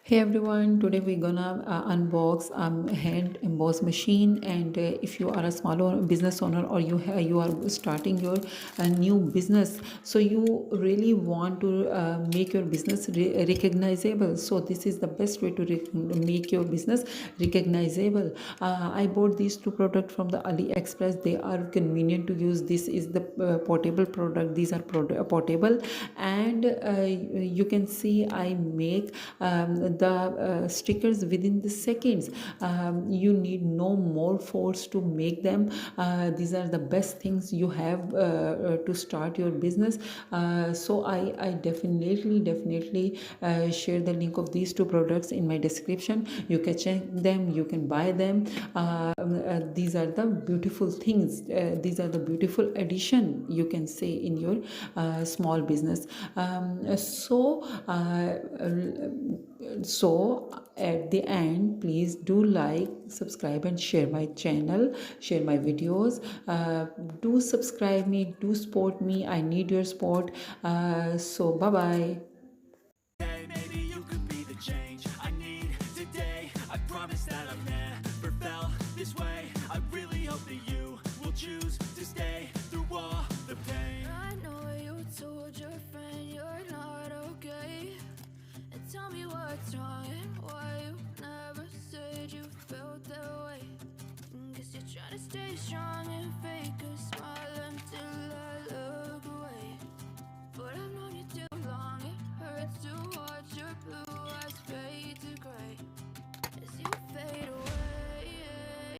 Hey everyone, today we're gonna unbox hand emboss machine. And if you are a small business owner, or you are starting your new business, so you really want to make your business recognizable. So this is the best way to make your business recognizable. I bought these two products from the AliExpress. They are convenient to use. This is the portable product. These are portable, and you can see I make the stickers within the seconds. You need no more force to make them. These are the best things you have to start your business. So I definitely share the link of these two products in my description. You can check them, you can buy them. These are the beautiful things. These are the beautiful addition, you can say, in your small business. So at the end, please do like, subscribe, and share my channel, share my videos. Do subscribe me, do support me. I need your support. So bye bye. Hey, maybe you could be the change I need today. I promise that I've never felt this way. I really hope that you will choose to stay through all the pain. I know you told your friend you're not okay, and tell me what's wrong and why you never said you felt that way. Guess you're trying to stay strong.